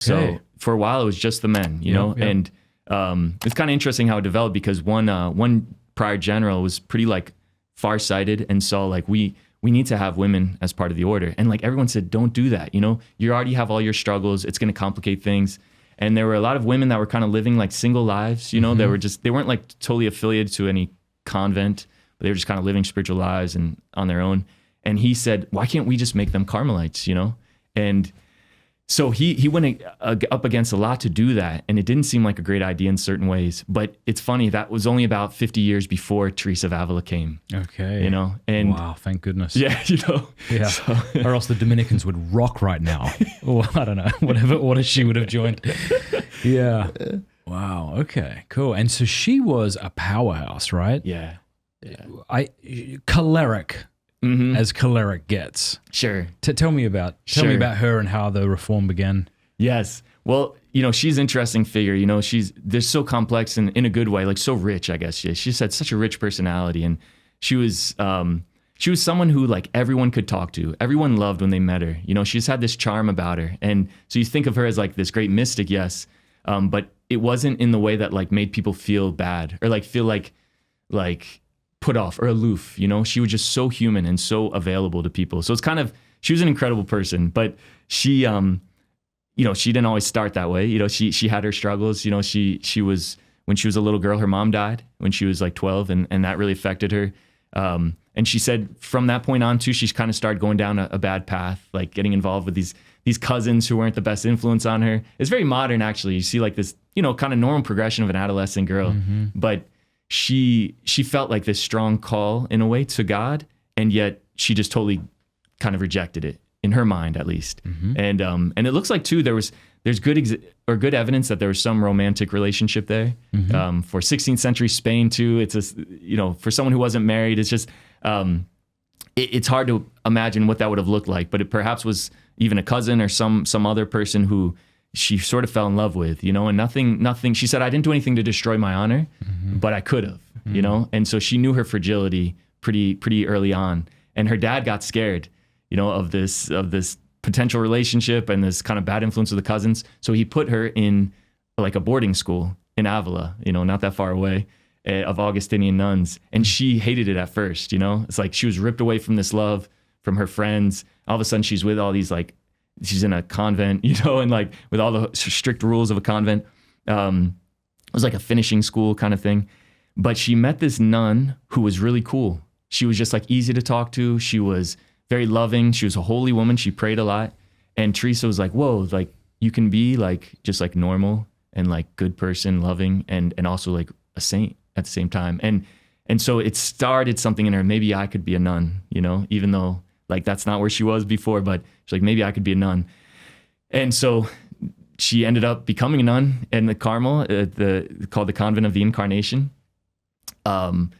So for a while, it was just the men, you know, and it's kind of interesting how it developed because one prior general was pretty like farsighted and saw like we need to have women as part of the order. And like everyone said, don't do that. You know, you already have all your struggles. It's going to complicate things. And there were a lot of women that were kind of living like single lives, you know, they weren't like totally affiliated to any convent, but they were just kind of living spiritual lives and on their own. And he said, why can't we just make them Carmelites, you know? And so he went up against a lot to do that. And it didn't seem like a great idea in certain ways. But it's funny, that was only about 50 years before Teresa of Avila came. Okay. You know? And wow, thank goodness. Yeah, you know? Yeah. So. Or else the Dominicans would rock right now. Or I don't know, whatever order she would have joined. Yeah. Wow. Okay, cool. And so she was a powerhouse, right? Yeah. Choleric. As choleric gets. Sure. Tell me about her and how the reform began. Yes. Well, you know, she's an interesting figure. You know, they're so complex and in a good way, like so rich, I guess. She's had such a rich personality, and she was someone who like everyone could talk to. Everyone loved when they met her. You know, she's had this charm about her. And so you think of her as like this great mystic, yes. But it wasn't in the way that like made people feel bad or like feel like put off or aloof, you know. She was just so human and so available to people. So it's kind of, she was an incredible person, but she, you know, she didn't always start that way. You know, she had her struggles. You know, she was, when she was a little girl, her mom died when she was like 12, and that really affected her. And she said from that point on too, she's kind of started going down a bad path, like getting involved with these cousins who weren't the best influence on her. It's very modern, actually. You see like this, you know, kind of normal progression of an adolescent girl, but she felt like this strong call in a way to God, and yet she just totally kind of rejected it in her mind, at least. And it looks like too there's good evidence that there was some romantic relationship there. For 16th century Spain too, it's you know, for someone who wasn't married, it's just it's hard to imagine what that would have looked like. But it perhaps was even a cousin or some other person who she sort of fell in love with, you know, and nothing, she said, I didn't do anything to destroy my honor, but I could have, you know? And so she knew her fragility pretty early on. And her dad got scared, you know, of this potential relationship and this kind of bad influence of the cousins. So he put her in like a boarding school in Avila, you know, not that far away, of Augustinian nuns. And she hated it at first, you know? It's like she was ripped away from this love, from her friends. All of a sudden she's with all these like, she's in a convent, you know, and like with all the strict rules of a convent. It was like a finishing school kind of thing. But she met this nun who was really cool. She was just like easy to talk to. She was very loving. She was a holy woman. She prayed a lot. And Teresa was like, whoa, like you can be like just like normal and like good person, loving, and also like a saint at the same time. And so it started something in her. Maybe I could be a nun, you know, even though like that's not where she was before, but she's like, maybe I could be a nun. And so she ended up becoming a nun in the Carmel, called the Convent of the Incarnation.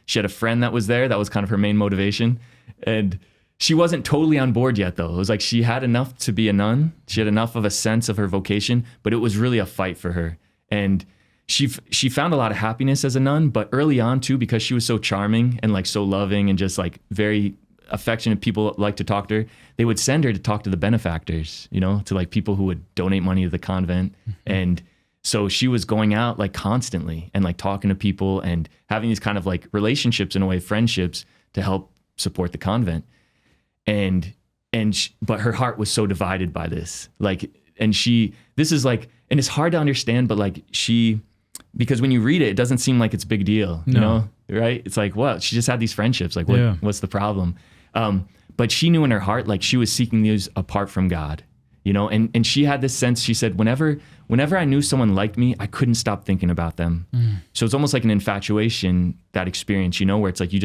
She had a friend that was there. That was kind of her main motivation. And she wasn't totally on board yet, though. It was like she had enough to be a nun. She had enough of a sense of her vocation, but it was really a fight for her. And she found a lot of happiness as a nun, but early on too, because she was so charming and like so loving and just like very affectionate, people like to talk to her, they would send her to talk to the benefactors, you know, to like people who would donate money to the convent. And so she was going out like constantly and like talking to people and having these kind of like relationships, in a way, friendships, to help support the convent. But her heart was so divided by this, like, and this is like, and it's hard to understand, but like because when you read it, it doesn't seem like it's a big deal, you know, right? It's like, well, she just had these friendships. Like, what's the problem? But she knew in her heart, like she was seeking these apart from God, you know, and she had this sense. She said, whenever I knew someone liked me, I couldn't stop thinking about them. So it's almost like an infatuation, that experience, you know, where it's like you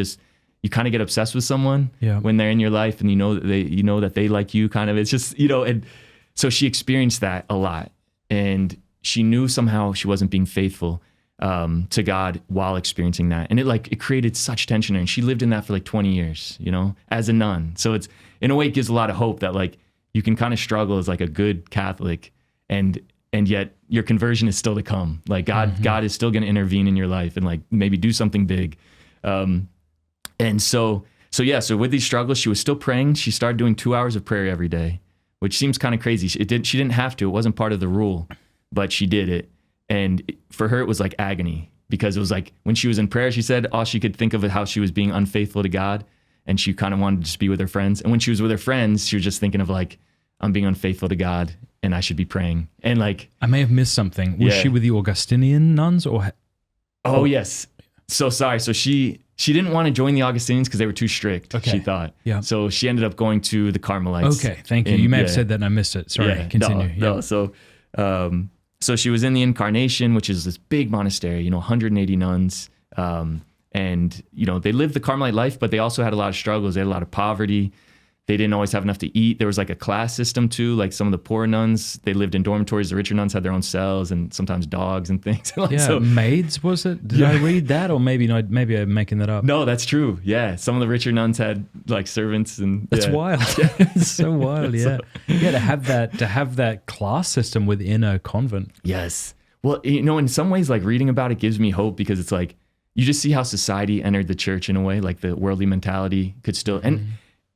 kind of get obsessed with someone when they're in your life, and you know that they like you, kind of. It's just, you know, and so she experienced that a lot, and she knew somehow she wasn't being faithful to God while experiencing that. And it created such tension in her. And she lived in that for like 20 years, you know, as a nun. So it's, in a way, it gives a lot of hope that like you can kind of struggle as like a good Catholic, and yet your conversion is still to come. Like God is still going to intervene in your life and like maybe do something big. And so with these struggles, she was still praying. She started doing 2 hours of prayer every day, which seems kind of crazy. She didn't have to. It wasn't part of the rule, but she did it. And for her, it was like agony, because it was like when she was in prayer, she said all she could think of is how she was being unfaithful to God, and she kind of wanted to just be with her friends. And when she was with her friends, she was just thinking of like, I'm being unfaithful to God and I should be praying. And like, I may have missed something. Was she with the Augustinian nuns or? Oh, yes. So sorry. So she didn't want to join the Augustinians because they were too strict, she thought. Yeah. So she ended up going to the Carmelites. Okay, thank you. You may have said that and I missed it. Sorry, continue. No. So she was in the Incarnation, which is this big monastery, 180 nuns. And, they lived the Carmelite life, but they also had a lot of struggles. They had a lot of poverty. They didn't always have enough to eat. There was like a class system too. Like some of the poor nuns, they lived in dormitories. The richer nuns had their own cells and sometimes dogs and things. Maids, was it? Did I read that? Or maybe I'm making that up. No, that's true. Yeah. Some of the richer nuns had like servants and that's wild. It's so wild. Yeah. To have that class system within a convent. Yes. Well, in some ways, like reading about it gives me hope, because it's like, you just see how society entered the church in a way, like the worldly mentality could still,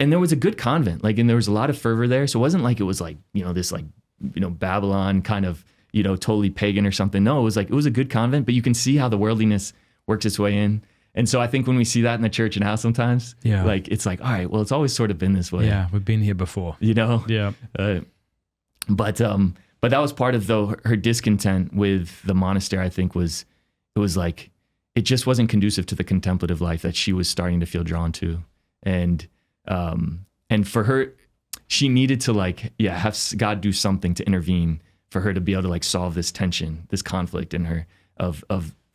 and there was a good convent, like, and there was a lot of fervor there. So it wasn't like it was like, this like, Babylon kind of, totally pagan or something. No, it was a good convent, but you can see how the worldliness works its way in. And so I think when we see that in the church now sometimes, like, it's like, all right, well, it's always sort of been this way. Yeah, we've been here before. Yeah. But that was part of her discontent with the monastery, I think, it was like, it just wasn't conducive to the contemplative life that she was starting to feel drawn to. And for her, she needed to have God do something to intervene for her to be able to like solve this tension, this conflict in her of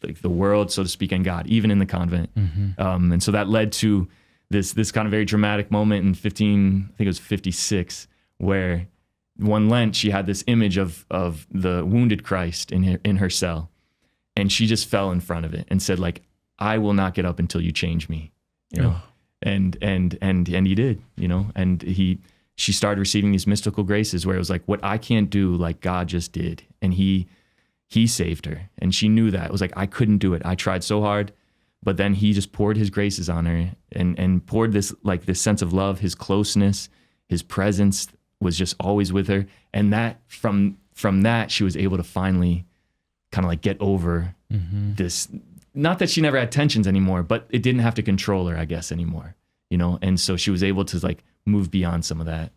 like the world, so to speak, and God, even in the convent. And so that led to this kind of very dramatic moment in 56, where one Lent, she had this image of the wounded Christ in her cell. And she just fell in front of it and said, like, I will not get up until you change me, And he did, and she started receiving these mystical graces where it was like, what I can't do, like God just did. And he saved her. And she knew that. It was like, I couldn't do it. I tried so hard, but then he just poured his graces on her and poured this sense of love, his closeness, his presence was just always with her. And that from that, she was able to finally kind of like get over this, not that she never had tensions anymore, but it didn't have to control her, I guess, anymore, and so she was able to like move beyond some of that.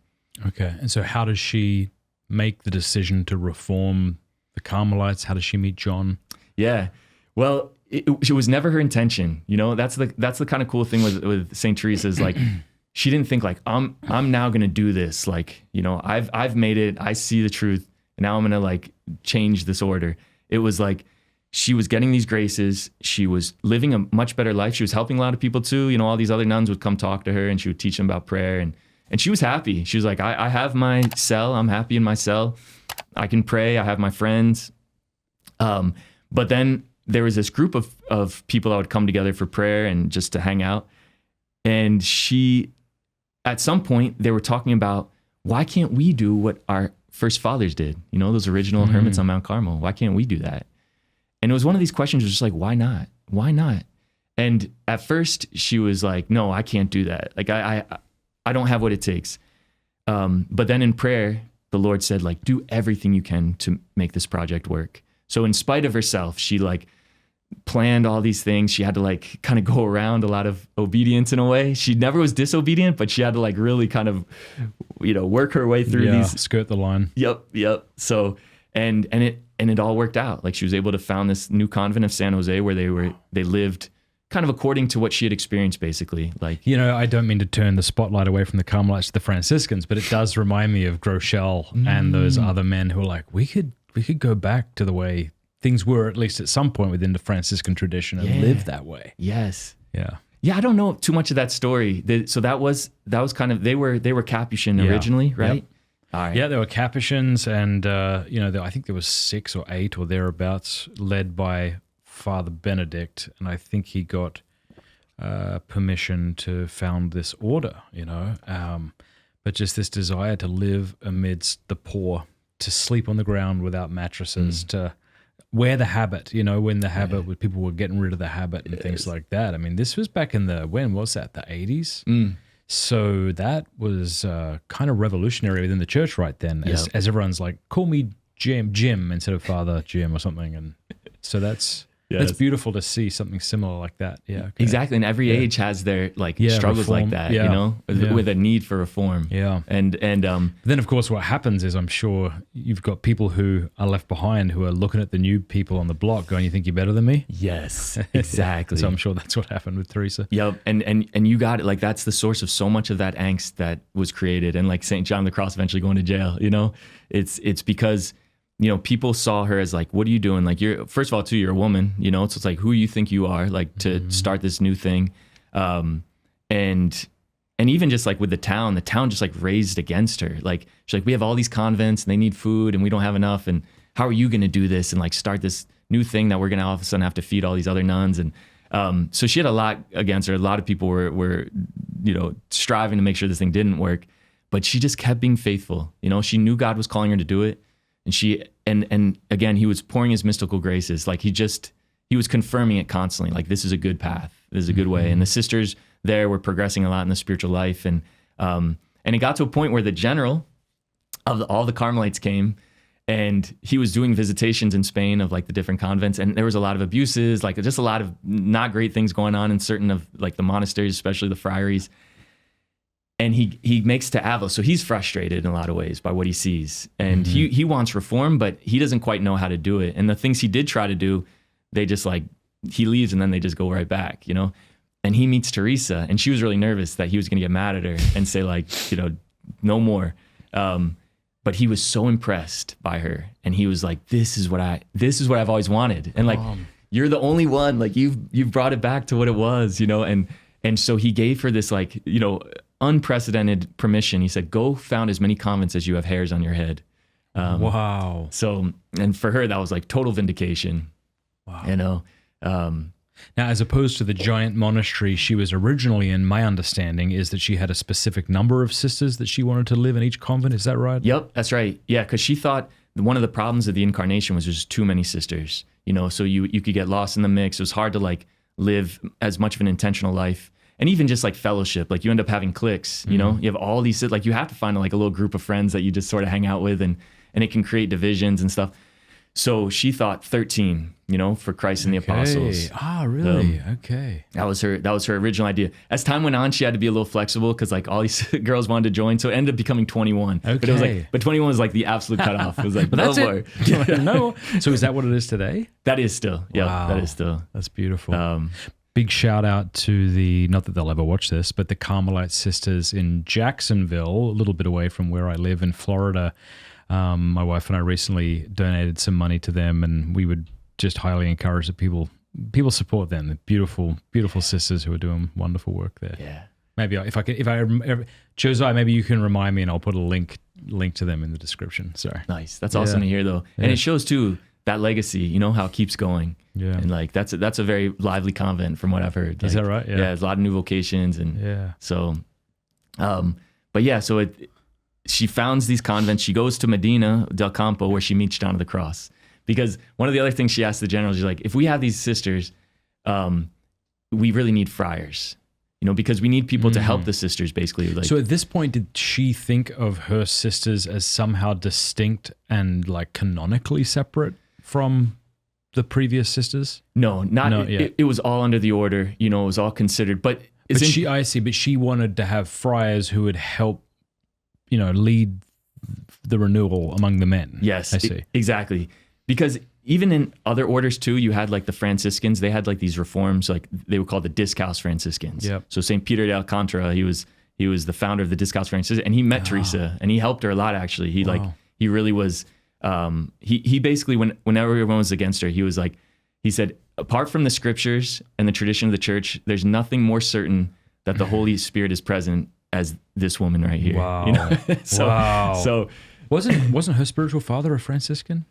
Okay. And so how does she make the decision to reform the Carmelites? How does she meet John? Yeah. Well, it was never her intention, that's the kind of cool thing with St. Teresa is like, she didn't think like, I'm now going to do this. Like, I've made it, I see the truth, and now I'm going to like change this order. It was like she was getting these graces. She was living a much better life. She was helping a lot of people too. All these other nuns would come talk to her and she would teach them about prayer. And she was happy. She was like, I have my cell. I'm happy in my cell. I can pray. I have my friends. But then there was this group of people that would come together for prayer and just to hang out. And at some point, they were talking about, why can't we do what our first fathers did? Those original hermits on Mount Carmel. Why can't we do that? And it was one of these questions, just like, why not? Why not? And at first she was like, no, I can't do that. Like I don't have what it takes. But then in prayer, the Lord said, like, do everything you can to make this project work. So in spite of herself, she like planned all these things. She had to like kind of go around a lot of obedience in a way. She never was disobedient, but she had to like really kind of, work her way through these. Skirt the line. Yep. So, and it all worked out. Like she was able to found this new convent of San Jose where they lived kind of according to what she had experienced, basically. Like, I don't mean to turn the spotlight away from the Carmelites to the Franciscans, but it does remind me of Groeschel and those other men who are like, we could go back to the way things were, at least at some point within the Franciscan tradition, and live that way. Yes. Yeah. Yeah, I don't know too much of that story. So that was kind of, they were Capuchin originally, right? Yep. All right. Yeah, there were Capuchins, and I think there was 6 or 8 or thereabouts, led by Father Benedict, and I think he got permission to found this order. But just this desire to live amidst the poor, to sleep on the ground without mattresses, to wear the habit, when the habit, when people were getting rid of the habit and things like that. I mean, this was back in when was that? The 80s? So that was kind of revolutionary within the church right then, as everyone's like, call me Jim instead of Father Jim or something. And so that's beautiful to see something similar like that. Yeah, okay. Exactly. And every age has their struggles reform, like that, with a need for reform. Yeah. And then of course what happens is, I'm sure you've got people who are left behind who are looking at the new people on the block going, you think you're better than me? yes, exactly. So I'm sure that's what happened with Teresa. Yep. And you got it. Like, that's the source of so much of that angst that was created. And like St. John of the Cross eventually going to jail, it's because, people saw her as like, what are you doing? Like, first of all, too, you're a woman, so it's like, who you think you are, like, to start this new thing. And even just like with the town just like raised against her. Like, she's like, we have all these convents and they need food and we don't have enough. And how are you going to do this and like start this new thing that we're going to all of a sudden have to feed all these other nuns? And so she had a lot against her. A lot of people were striving to make sure this thing didn't work, but she just kept being faithful. She knew God was calling her to do it. And she, and again, he was pouring his mystical graces. Like, he was confirming it constantly. Like, this is a good path. This is a good way. And the sisters there were progressing a lot in the spiritual life. And it got to a point where the general of all the Carmelites came, and he was doing visitations in Spain of like the different convents. And there was a lot of abuses, like just a lot of not great things going on in certain of like the monasteries, especially the friaries. And he makes to Avila. So he's frustrated in a lot of ways by what he sees. And he wants reform, but he doesn't quite know how to do it. And the things he did try to do, they just like, he leaves and then they just go right back, And he meets Teresa, and she was really nervous that he was going to get mad at her and say like, no more. But he was so impressed by her. And he was like, this is what I've always wanted. And like, you're the only one, like you've brought it back to what it was, And so he gave her this like, unprecedented permission. He said, go found as many convents as you have hairs on your head. Wow. So, and for her, that was like total vindication. Wow. Now, as opposed to the giant monastery she was originally in, my understanding is that she had a specific number of sisters that she wanted to live in each convent. Is that right? Yep, that's right. Yeah, because she thought one of the problems of the incarnation was just too many sisters, so you could get lost in the mix. It was hard to like live as much of an intentional life. And even just like fellowship, like you end up having cliques, you have all these, like you have to find like a little group of friends that you just sort of hang out with, and it can create divisions and stuff. So she thought 13, for Christ and the apostles. Ah, really? Okay. That was her original idea. As time went on, she had to be a little flexible because like all these girls wanted to join. So it ended up becoming 21. Okay. But it was but 21 was like the absolute cutoff. It was like, but no that's more. It. No. So is that what it is today? That is still. Yeah, wow. That is still. That's beautiful. Big shout out to not that they'll ever watch this, but the Carmelite sisters in Jacksonville, a little bit away from where I live in Florida. My wife and I recently donated some money to them, and we would just highly encourage that people support them. They're beautiful, beautiful sisters who are doing wonderful work there. Yeah. Maybe if I Josiah, maybe you can remind me, and I'll put a link to them in the description. Sorry. Nice. That's awesome to hear, though, and it shows too that legacy. How it keeps going. Yeah. And like that's a very lively convent from what I've heard. Is that right? Yeah. There's a lot of new vocations, and so, but yeah, so she founds these convents. She goes to Medina del Campo where she meets John of the Cross, because one of the other things she asked the general, she's like, if we have these sisters, we really need friars, because we need people to help the sisters, basically. Like, so at this point, did she think of her sisters as somehow distinct and like canonically separate from the previous sisters? No, not yet. It was all under the order, it was all considered, but I see, but she wanted to have friars who would help, lead the renewal among the men. Yes, I see. Exactly. Because even in other orders too, you had like the Franciscans, they had like these reforms, like they were called the Discalced Franciscans. Yep. So St. Peter de Alcantara, he was the founder of the Discalced Franciscans, and he met Teresa, and he helped her a lot, actually. He really was, he basically, whenever everyone was against her, he said, apart from the scriptures and the tradition of the church, there's nothing more certain that the Holy Spirit is present as this woman right here. Wow. So wasn't her spiritual father a Franciscan?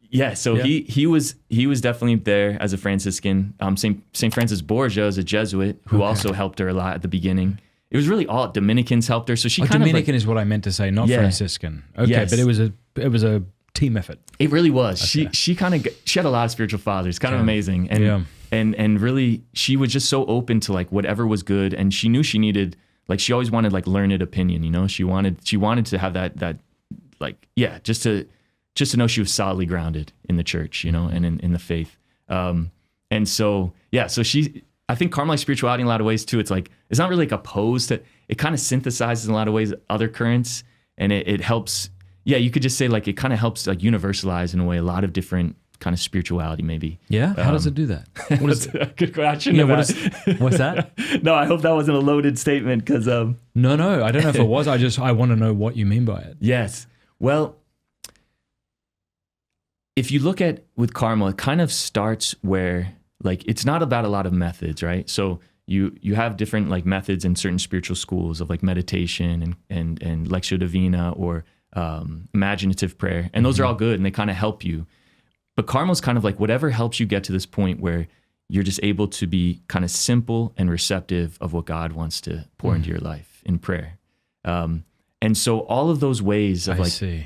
He was definitely there as a Franciscan. Saint Francis Borgia is a Jesuit who also helped her a lot at the beginning. It was really all Dominicans helped her. So she Dominican is what I meant to say, not Franciscan. Okay, yes. But it was a team effort. It really was. Okay. She had a lot of spiritual fathers. Kind of amazing. And really she was just so open to like whatever was good, and she knew she needed like she always wanted like learned opinion, you know. She wanted to have that like, yeah, just to know she was solidly grounded in the church, you know, and in the faith. And so, yeah, so I think Carmelite spirituality in a lot of ways too, it's like, it's not really like opposed to, it kind of synthesizes in a lot of ways other currents, and it helps, yeah, you could just say like, it kind of helps like universalize in a way, a lot of different kind of spirituality maybe. Yeah? How does it do that? What is a good question? Yeah, what's that? No, I hope that wasn't a loaded statement because... No, I don't know if it was. I want to know what you mean by it. Yes. Well, if you look at with Carmel, it kind of starts where like, it's not about a lot of methods, right? So you have different like methods in certain spiritual schools of like meditation and Lectio Divina or imaginative prayer. And those are all good and they kind of help you. But Carmel's kind of like whatever helps you get to this point where you're just able to be kind of simple and receptive of what God wants to pour into your life in prayer. And so all of those ways of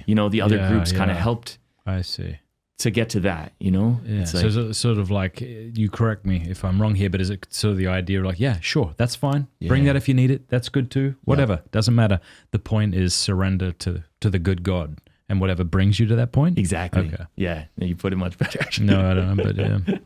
you know, the other groups kind of helped to get to that, you know? Yeah. It's so it's sort of like, you correct me if I'm wrong here, but is it sort of the idea of like, yeah, sure, that's fine. Yeah. Bring that if you need it. That's good too. Whatever. Doesn't matter. The point is surrender to the good God. And whatever brings you to that point? Exactly. Okay. Yeah, you put it much better, actually. No, I don't know, but yeah.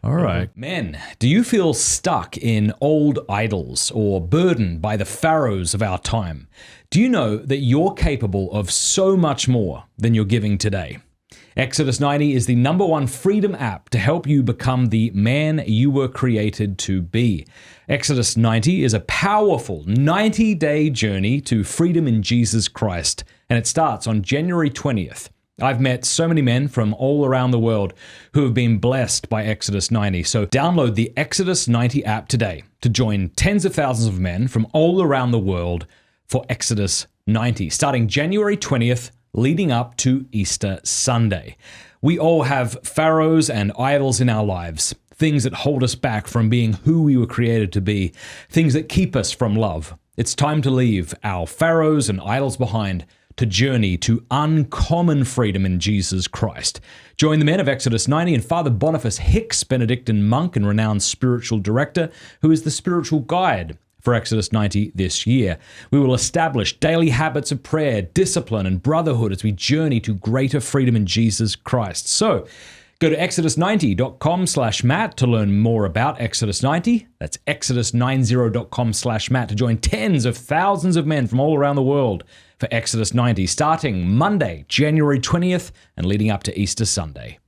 All right. Men, do you feel stuck in old idols or burdened by the pharaohs of our time? Do you know that you're capable of so much more than you're giving today? Exodus 90 is the #1 freedom app to help you become the man you were created to be. Exodus 90 is a powerful 90-day journey to freedom in Jesus Christ, and it starts on January 20th. I've met so many men from all around the world who have been blessed by Exodus 90, so download the Exodus 90 app today to join tens of thousands of men from all around the world for Exodus 90, starting January 20th, leading up to Easter Sunday. We all have pharaohs and idols in our lives, things that hold us back from being who we were created to be, things that keep us from love. It's time to leave our pharaohs and idols behind to journey to uncommon freedom in Jesus Christ. Join the men of Exodus 90 and Father Boniface Hicks, Benedictine monk and renowned spiritual director, who is the spiritual guide for Exodus 90 this year. We will establish daily habits of prayer, discipline, and brotherhood as we journey to greater freedom in Jesus Christ. So, go to exodus90.com/Matt to learn more about Exodus 90. That's exodus90.com/Matt to join tens of thousands of men from all around the world for Exodus 90, starting Monday, January 20th, and leading up to Easter Sunday.